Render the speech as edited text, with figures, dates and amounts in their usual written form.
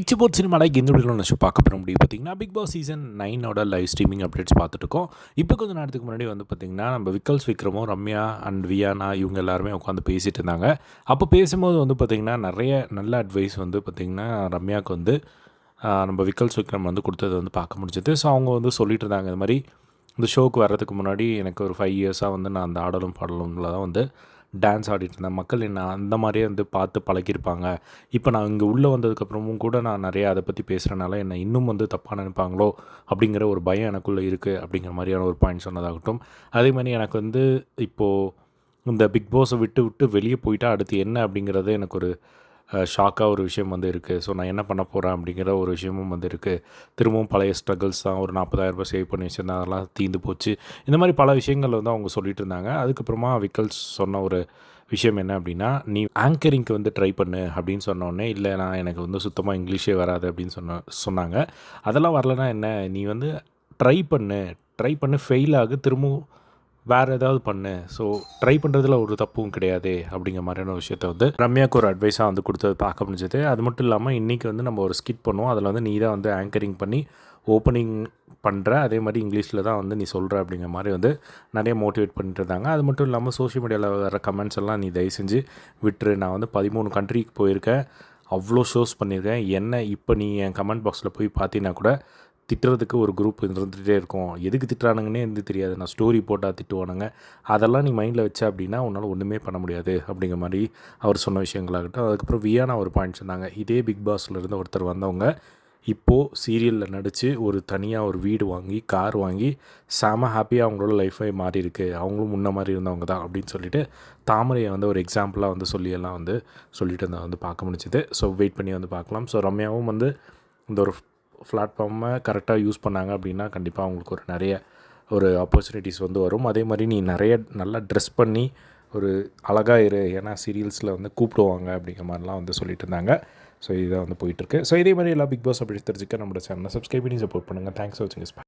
Big sports சினிமாவில் எந்த வீடியோவில் நான் பார்க்க போகிற முடியும் பார்த்தீங்கன்னா பிக் பாஸ் சீசன் 9ஓட லைவ் ஸ்ட்ரீமிங் அப்டேட்ஸ் பார்த்துட்டுருக்கோம். இப்போ கொஞ்சம் நேரத்துக்கு முன்னாடி வந்து பார்த்திங்கன்னா நம்ம விக்ரமும் ரம்யா அண்ட் வியானா இவங்க எல்லாருமே உட்காந்து பேசிகிட்டு இருந்தாங்க. அப்போ பேசும்போது வந்து பார்த்திங்கன்னா நிறைய நல்ல அட்வைஸ் வந்து பார்த்திங்கன்னா ரம்யாவுக்கு வந்து நம்ம விக்ரம் வந்து கொடுத்தது வந்து பார்க்க முடிஞ்சது. ஸோ அவங்க வந்து சொல்லிட்டு இருந்தாங்க, இந்த மாதிரி இந்த ஷோக்கு வர்றதுக்கு முன்னாடி எனக்கு ஒரு 5 இயர்ஸாக வந்து நான் அந்த ஆடலும் பாடலும்ல தான் வந்து டான்ஸ் ஆடிட்டு இருந்தேன். மக்கள் என்ன அந்த மாதிரியே வந்து பார்த்து பழகியிருப்பாங்க. இப்போ நான் இங்கே உள்ளே வந்ததுக்கப்புறமும் கூட நான் நிறையா அதை பற்றி பேசுகிறனால என்னை இன்னும் வந்து தப்பாக நினைப்பாங்களோ அப்படிங்கிற ஒரு பயம் எனக்குள்ளே இருக்குது அப்படிங்கிற மாதிரியான ஒரு பாயிண்ட் சொன்னதாகட்டும். அதே மாதிரி எனக்கு வந்து இப்போது இந்த பிக் பாஸை விட்டு வெளியே போயிட்டா அடுத்து என்ன அப்படிங்கிறது எனக்கு ஒரு ஷாக்காக ஒரு விஷயம் வந்து இருக்குது. ஸோ நான் என்ன பண்ண போகிறேன் அப்படிங்கிற ஒரு விஷயமும் வந்து இருக்குது. திரும்பவும் பழைய ஸ்ட்ரகிள்ஸ் தான். ஒரு 40,000 சேவ் பண்ணி வச்சுருந்தேன், அதெல்லாம் தீர்ந்து போச்சு. இந்த மாதிரி பல விஷயங்கள் வந்து அவங்க சொல்லிட்டு இருந்தாங்க. அதுக்கப்புறமா விக்கல்ஸ் சொன்ன ஒரு விஷயம் என்ன அப்படின்னா, நீ ஆங்கரிங்க்கு வந்து ட்ரை பண்ணு அப்படின்னு சொன்னோடனே, இல்லை நான் எனக்கு வந்து சுத்தமாக இங்கிலீஷே வராது அப்படின்னு சொன்னாங்க. அதெல்லாம் வரலன்னா என்ன, நீ வந்து ட்ரை பண்ணு ஃபெயில் ஆகு, திரும்பவும் வேறு ஏதாவது பண்ணு. ஸோ ட்ரை பண்ணுறதுல ஒரு தப்பும் கிடையாது அப்படிங்கிற மாதிரியான விஷயத்த வந்து ரம்யாவுக்கு ஒரு அட்வைஸாக வந்து கொடுத்தது பார்க்க முடிஞ்சது. அது மட்டும் இல்லாமல் இன்றைக்கி வந்து நம்ம ஒரு ஸ்கிட் பண்ணுவோம். அதில் வந்து நீ தான் வந்து ஆங்கரிங் பண்ணி ஓப்பனிங் பண்ணுற, அதே மாதிரி இங்கிலீஷில் தான் வந்து நீ சொல்கிற அப்படிங்கிற மாதிரி வந்து நிறைய மோட்டிவேட் பண்ணிட்டு இருந்தாங்க. அது மட்டும் இல்லாமல் சோஷியல் மீடியாவில் வர கமெண்ட்ஸ் எல்லாம் நீ தயவு செஞ்சு விட்டுரு. நான் வந்து 13 கண்ட்ரிக்கு போயிருக்கேன், அவ்வளோ ஷோஸ் பண்ணியிருக்கேன். என்ன இப்போ நீ என் கமெண்ட் பாக்ஸில் போய் பார்த்தீங்கன்னா கூட திட்டுறதுக்கு ஒரு குரூப் இருந்துகிட்டே இருக்கும். எதுக்கு திட்டுறானுங்கன்னே வந்து தெரியாது. நான் ஸ்டோரி போட்டால் திட்டுவானுங்க. அதெல்லாம் நீ மைண்டில் வச்ச அப்படின்னா உன்னால் ஒன்றுமே பண்ண முடியாது அப்படிங்கிற மாதிரி அவர் சொன்ன விஷயங்களாகட்டும். அதுக்கப்புறம் வியானா ஒரு பாயிண்ட் சொன்னாங்க. இதே பிக் பாஸ்லேருந்து ஒருத்தர் வந்தவங்க இப்போது சீரியலில் நடித்து ஒரு தனியாக ஒரு வீடு வாங்கி கார் வாங்கி செம ஹாப்பியாக அவங்களோட லைஃபே மாறி இருக்குது. அவங்களும் முன்ன மாதிரி இருந்தவங்க தான் அப்படின்னு சொல்லிட்டு தாமரையை வந்து ஒரு எக்ஸாம்பிளாக வந்து சொல்லியெல்லாம் வந்து சொல்லிட்டு இருந்தால் வந்து பார்க்க முடிஞ்சுது. ஸோ வெயிட் பண்ணி வந்து பார்க்கலாம். ஸோ ரம்யாவும் வந்து இந்த ஒரு பிளாட்ஃபார்மை கரெக்டாக யூஸ் பண்ணாங்க அப்படின்னா கண்டிப்பாக அவங்களுக்கு ஒரு நிறைய ஒரு ஆப்பர்ச்சுனிட்டிஸ் வந்து வரும். அதே மாதிரி நீ நிறைய நல்லா ட்ரெஸ் பண்ணி ஒரு அழகாக இரு, ஏன்னா சீரியல்ஸில் வந்து கூப்பிடுவாங்க அப்படிங்கிற மாதிரிலாம் வந்து சொல்லிட்டு இருந்தாங்க. ஸோ இதை வந்து போயிட்டுருக்கு. ஸோ இதே மாதிரி எல்லா பிக் பாஸ் அப்படி தெரிஞ்சுக்க நம்மளோட சேனலை சப்ஸ்கிரைப் பண்ணி சப்போர்ட் பண்ணுங்கள். தேங்க்ஸ் ஃபார் வாட்சிங்.